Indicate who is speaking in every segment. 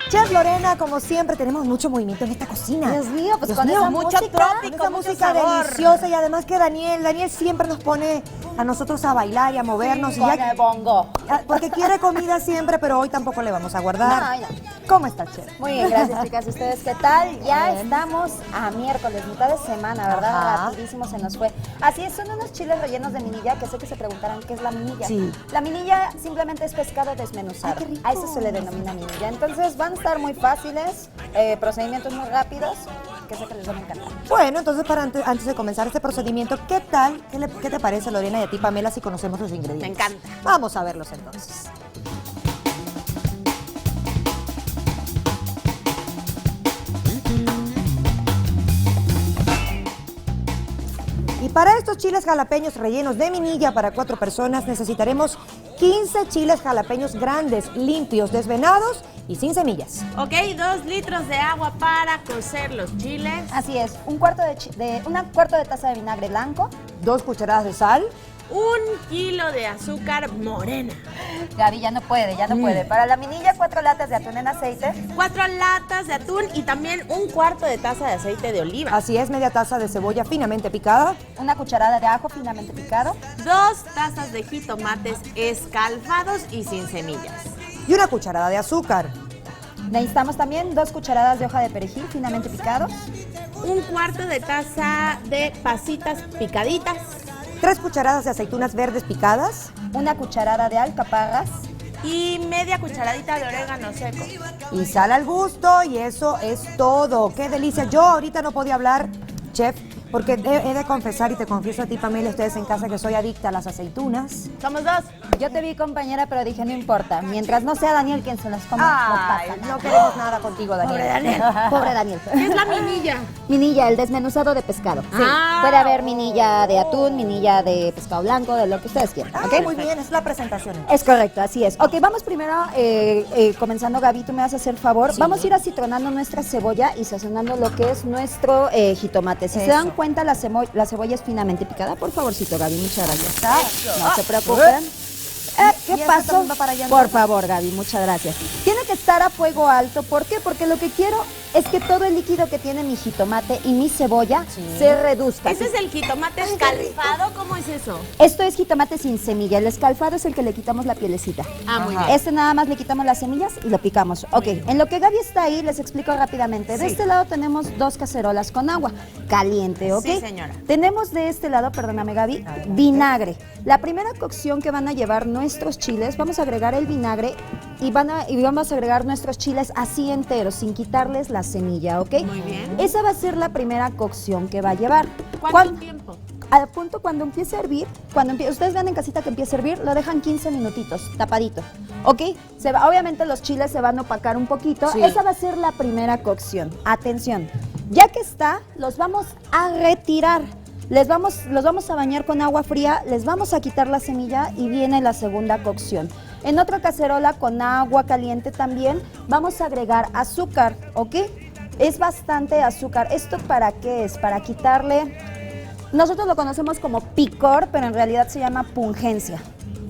Speaker 1: Chef Lorena, como siempre, tenemos mucho movimiento en esta cocina.
Speaker 2: Dios mío, pues
Speaker 1: Dios
Speaker 2: con
Speaker 1: mío,
Speaker 2: esa
Speaker 1: mucho
Speaker 2: música,
Speaker 1: trópico, esa música deliciosa, y además que Daniel siempre nos pone a nosotros a bailar y a movernos.
Speaker 2: Sí,
Speaker 1: y
Speaker 2: con el bongo.
Speaker 1: porque quiere comida siempre, pero hoy tampoco le vamos a guardar.
Speaker 2: No.
Speaker 1: ¿Cómo está, Chef?
Speaker 2: Muy bien, gracias, chicas. ¿Ustedes qué tal? Ya estamos a miércoles, mitad de semana, ¿verdad?
Speaker 1: Ajá.
Speaker 2: Rapidísimo se nos fue. Así es, son unos chiles rellenos de minilla, que sé que se preguntarán qué es la minilla.
Speaker 1: Sí.
Speaker 2: La minilla simplemente es pescado desmenuzado.
Speaker 1: Ay, qué rico.
Speaker 2: A eso se le denomina minilla. Entonces van a estar muy fáciles, procedimientos muy rápidos, que sé que les van a encantar.
Speaker 1: Bueno, entonces antes de comenzar este procedimiento, ¿qué tal? ¿Qué te parece, Lorena, y a ti, Pamela, si conocemos los ingredientes?
Speaker 3: Me encanta.
Speaker 1: Vamos a verlos entonces. Y para estos chiles jalapeños rellenos de minilla para 4 personas necesitaremos 15 chiles jalapeños grandes, limpios, desvenados y sin semillas.
Speaker 3: Ok, 2 litros de agua para cocer los chiles.
Speaker 2: Así es, una cuarto de taza de vinagre blanco.
Speaker 1: 2 cucharadas de sal.
Speaker 3: 1 kilo de azúcar morena.
Speaker 2: Gaby ya no puede. Para la minilla, 4 latas de atún en aceite.
Speaker 3: 4 latas de atún y también 1/4 de taza de aceite de oliva.
Speaker 1: Así es, media taza de cebolla finamente picada.
Speaker 2: Una cucharada de ajo finamente picado.
Speaker 3: 2 tazas de jitomates escalfados y sin semillas.
Speaker 1: Y una cucharada de azúcar.
Speaker 2: Necesitamos también 2 cucharadas de hoja de perejil finamente picados.
Speaker 3: 1/4 de taza de pasitas picaditas.
Speaker 1: 3 cucharadas de aceitunas verdes picadas.
Speaker 2: Una cucharada de alcaparras.
Speaker 3: Y media cucharadita de orégano seco.
Speaker 1: Y sal al gusto, y eso es todo. ¡Qué delicia! Yo ahorita no podía hablar, chef, porque he de confesar, y te confieso a ti, Pamela, ustedes en casa, que soy adicta a las aceitunas.
Speaker 3: Somos 2.
Speaker 2: Yo te vi, compañera, pero dije, no importa. Mientras no sea Daniel quien se las coma, no pasa nada.
Speaker 1: No queremos nada contigo, Daniel.
Speaker 3: Pobre Daniel.
Speaker 2: Pobre Daniel.
Speaker 3: ¿Qué es la minilla?
Speaker 2: Minilla, el desmenuzado de pescado. Sí.
Speaker 3: Ah.
Speaker 2: Puede haber minilla de atún, minilla de pescado blanco, de lo que ustedes quieran.
Speaker 1: Ah,
Speaker 2: ¿Ok?
Speaker 1: muy bien, es la presentación.
Speaker 2: Es correcto, así es. Ok, vamos primero, comenzando, Gaby, tú me vas a hacer favor.
Speaker 1: Sí.
Speaker 2: Vamos a ir acitronando nuestra cebolla y sazonando lo que es nuestro jitomate. Si se
Speaker 1: Eso.
Speaker 2: dan cuenta, la cebolla es finamente picada. Por favorcito, Gaby, muchas gracias. No se preocupen. ¿Qué
Speaker 1: ¿Y esto
Speaker 2: pasó?
Speaker 1: también va para allá,
Speaker 2: Por
Speaker 1: no?
Speaker 2: favor, Gaby, muchas gracias. Tiene que estar a fuego alto. ¿Por qué? Porque lo que quiero es que todo el líquido que tiene mi jitomate y mi cebolla se reduzca.
Speaker 3: ¿Ese es el jitomate escalfado? ¿Cómo es eso?
Speaker 2: Esto es jitomate sin semilla. El escalfado es el que le quitamos la pielecita.
Speaker 3: Ah, muy
Speaker 1: Ajá.
Speaker 3: bien.
Speaker 2: Este nada más le quitamos las semillas y lo picamos. Ok, en lo que Gaby está ahí, les explico rápidamente. De este lado tenemos 2 cacerolas con agua caliente, ¿ok?
Speaker 3: Sí, señora.
Speaker 2: Tenemos de este lado, perdóname, Gaby, vinagre. La primera cocción que van a llevar nuestros chiles, vamos a agregar el vinagre y vamos a agregar nuestros chiles así enteros, sin quitarles la semilla, ¿ok?
Speaker 3: Muy bien.
Speaker 2: Esa va a ser la primera cocción que va a llevar.
Speaker 3: ¿Cuánto tiempo?
Speaker 2: Al punto cuando empiece a hervir, ustedes vean en casita que empiece a hervir, lo dejan 15 minutitos, tapadito, ¿ok? Obviamente los chiles se van a opacar un poquito,
Speaker 1: Sí.
Speaker 2: esa va a ser la primera cocción. Atención, ya que está, los vamos a retirar. Los vamos a bañar con agua fría, les vamos a quitar la semilla y viene la segunda cocción. En otra cacerola con agua caliente también vamos a agregar azúcar, ¿ok? Es bastante azúcar. ¿Esto para qué es? Para quitarle... Nosotros lo conocemos como picor, pero en realidad se llama pungencia.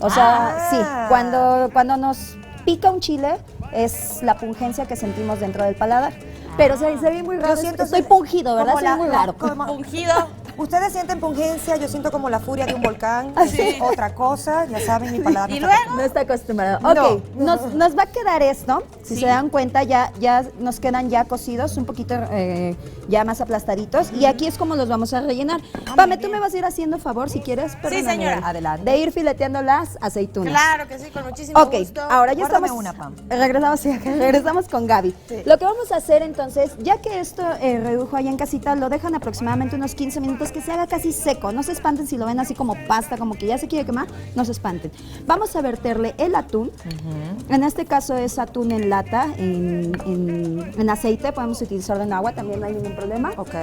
Speaker 2: O sea, sí, cuando nos pica un chile es la pungencia que sentimos dentro del paladar. Pero se ve muy raro. Estoy pungido, ¿verdad?
Speaker 1: como
Speaker 2: Se ve muy raro.
Speaker 3: Ungido.
Speaker 1: Ustedes sienten pungencia, yo siento como la furia de un volcán.
Speaker 2: Sí.
Speaker 1: Otra cosa, ya saben, mi paladar.
Speaker 3: Y
Speaker 1: no
Speaker 3: luego,
Speaker 2: No está acostumbrado. Ok, nos va a quedar esto. Si se dan cuenta, ya nos quedan ya cocidos, un poquito ya más aplastaditos. Y aquí es como los vamos a rellenar. Pame, tú me vas a ir haciendo favor, si quieres. Perdóname,
Speaker 3: señora.
Speaker 1: Adelante.
Speaker 2: De ir fileteando las aceitunas.
Speaker 3: claro que sí, con muchísimo
Speaker 2: Ok,
Speaker 3: gusto.
Speaker 2: ahora ya
Speaker 1: Guárdame
Speaker 2: estamos.
Speaker 1: una, Pam.
Speaker 2: Regresamos con Gaby.
Speaker 1: Sí.
Speaker 2: Lo que vamos a hacer entonces, ya que esto redujo allá en casita, lo dejan aproximadamente unos 15 minutos que se haga casi seco. No se espanten si lo ven así como pasta, como que ya se quiere quemar, no se espanten. Vamos a verterle el atún. En este caso es atún en lata, en aceite. Podemos utilizarlo en agua, también no hay ningún problema.
Speaker 1: Ok.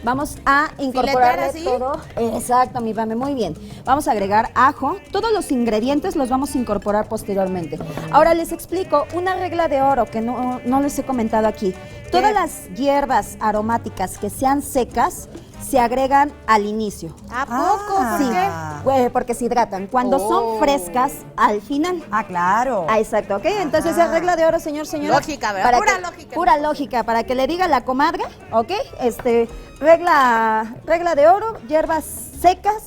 Speaker 2: Vamos a incorporarle
Speaker 3: ¿Filetear así?
Speaker 2: todo. Exacto, mi Pame, muy bien. Vamos a agregar ajo. Todos los ingredientes los vamos a incorporar posteriormente. Ahora les explico una regla de oro que no les he comentado aquí. Todas las hierbas aromáticas que sean secas se agregan al inicio.
Speaker 3: ¿A poco? ¿Por
Speaker 2: Sí,
Speaker 3: qué?
Speaker 2: porque se hidratan. Cuando son frescas, al final.
Speaker 1: Ah, claro.
Speaker 2: Ah, exacto, ¿ok? Entonces es regla de oro, señora.
Speaker 3: Lógica, ¿verdad? Pura lógica.
Speaker 2: Pura lógica, para que le diga la comadre, ¿ok? Regla de oro, hierbas secas.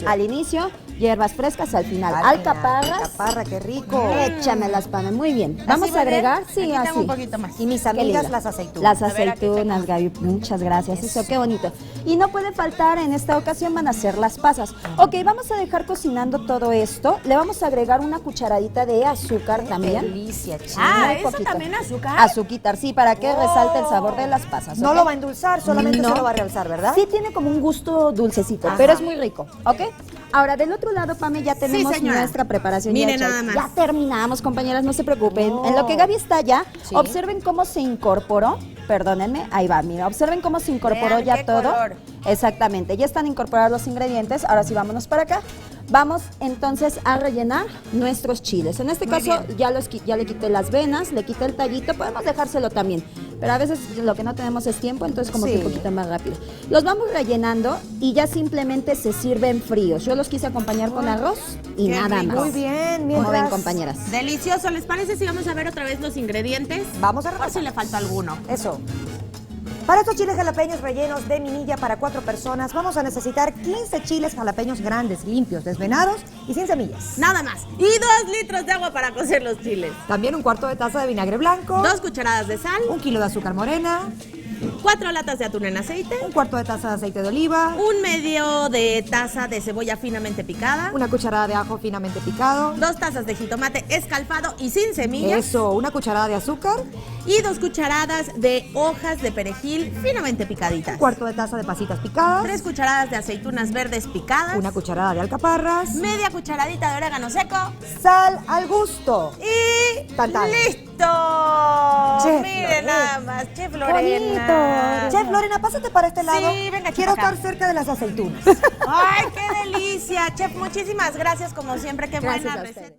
Speaker 2: Al inicio, hierbas frescas al final. Alcaparras.
Speaker 1: Alcaparra, qué rico.
Speaker 2: Échamelas, Pame, muy bien. Vamos
Speaker 3: va
Speaker 2: a
Speaker 3: bien?
Speaker 2: agregar, sí,
Speaker 3: Aquí
Speaker 2: así.
Speaker 3: tengo un poquito más.
Speaker 1: Y mis
Speaker 2: Qué
Speaker 1: amigas,
Speaker 2: linda.
Speaker 1: las aceitunas.
Speaker 2: Las
Speaker 3: A ver, aquí
Speaker 2: aceitunas, Gaby, muchas gracias. Eso, qué bonito. Y no puede faltar, en esta ocasión van a ser las pasas. Ok, vamos a dejar cocinando todo esto. Le vamos a agregar una cucharadita de azúcar también.
Speaker 1: Delicia, chica.
Speaker 3: Ah,
Speaker 2: Muy
Speaker 3: ¿eso
Speaker 2: poquito.
Speaker 3: también azúcar?
Speaker 2: Azuquitar, sí, para que resalte el sabor de las pasas.
Speaker 1: No
Speaker 2: ¿ok?
Speaker 1: lo va a endulzar, solamente
Speaker 2: No.
Speaker 1: se lo va a realzar, ¿verdad?
Speaker 2: Sí tiene como un gusto dulcecito, pero es muy rico, ¿ok? Ahora, del otro lado, Pame, ya tenemos
Speaker 3: señora.
Speaker 2: nuestra preparación.
Speaker 3: Miren
Speaker 2: ya hecha.
Speaker 3: nada más.
Speaker 2: Ya terminamos, compañeras, no se preocupen.
Speaker 1: No.
Speaker 2: En lo que Gaby está ya,
Speaker 1: Sí.
Speaker 2: observen cómo se incorporó. Perdónenme, ahí va, mira, observen cómo se incorporó
Speaker 3: Vean
Speaker 2: ya
Speaker 3: qué
Speaker 2: todo.
Speaker 3: color.
Speaker 2: Exactamente, ya están incorporados los ingredientes. Ahora sí, vámonos para acá. Vamos entonces a rellenar nuestros chiles. En este
Speaker 3: Muy
Speaker 2: caso
Speaker 3: bien.
Speaker 2: ya le quité las venas, le quité el tallito, podemos dejárselo también. Pero a veces lo que no tenemos es tiempo, entonces como
Speaker 1: Sí.
Speaker 2: que un poquito más rápido. Los vamos rellenando y ya simplemente se sirven fríos. Yo los quise acompañar con arroz y
Speaker 3: Qué
Speaker 2: nada
Speaker 3: rico.
Speaker 2: más.
Speaker 1: Muy bien,
Speaker 2: Como ven,
Speaker 1: mientras...
Speaker 2: compañeras.
Speaker 3: Delicioso. ¿Les parece si vamos a ver otra vez los ingredientes?
Speaker 1: Vamos a
Speaker 3: Por
Speaker 1: repasar.
Speaker 3: si le falta alguno.
Speaker 1: Eso. Para estos chiles jalapeños rellenos de minilla para 4 personas, vamos a necesitar 15 chiles jalapeños grandes, limpios, desvenados y sin semillas.
Speaker 3: Nada más. Y 2 litros de agua para cocer los chiles.
Speaker 1: También un cuarto de taza de vinagre blanco,
Speaker 3: 2 cucharadas de sal.
Speaker 1: 1 kilo de azúcar morena,
Speaker 3: 4 latas de atún en aceite.
Speaker 1: un cuarto de taza de aceite de oliva,
Speaker 3: Un medio de taza de cebolla finamente picada.
Speaker 1: una cucharada de ajo finamente picado,
Speaker 3: 2 tazas de jitomate escalfado y sin semillas.
Speaker 1: eso, una cucharada de azúcar,
Speaker 3: Y 2 cucharadas de hojas de perejil finamente picaditas.
Speaker 1: un cuarto de taza de pasitas picadas,
Speaker 3: 3 cucharadas de aceitunas verdes picadas.
Speaker 1: una cucharada de alcaparras,
Speaker 3: Media cucharadita de orégano seco.
Speaker 1: sal al gusto.
Speaker 3: Y
Speaker 1: Tan, tan.
Speaker 3: ¡listo!
Speaker 1: Chef
Speaker 3: Miren
Speaker 1: Lorena.
Speaker 3: nada más, Chef Lorena.
Speaker 2: Bonito.
Speaker 1: Chef Lorena, pásate para este lado.
Speaker 3: Sí, venga,
Speaker 1: Quiero
Speaker 3: chica, acá.
Speaker 1: estar cerca de las aceitunas.
Speaker 3: ¡Ay, qué delicia! Chef, muchísimas gracias como siempre. Qué
Speaker 2: Gracias
Speaker 3: buena
Speaker 2: a ustedes.
Speaker 3: receta.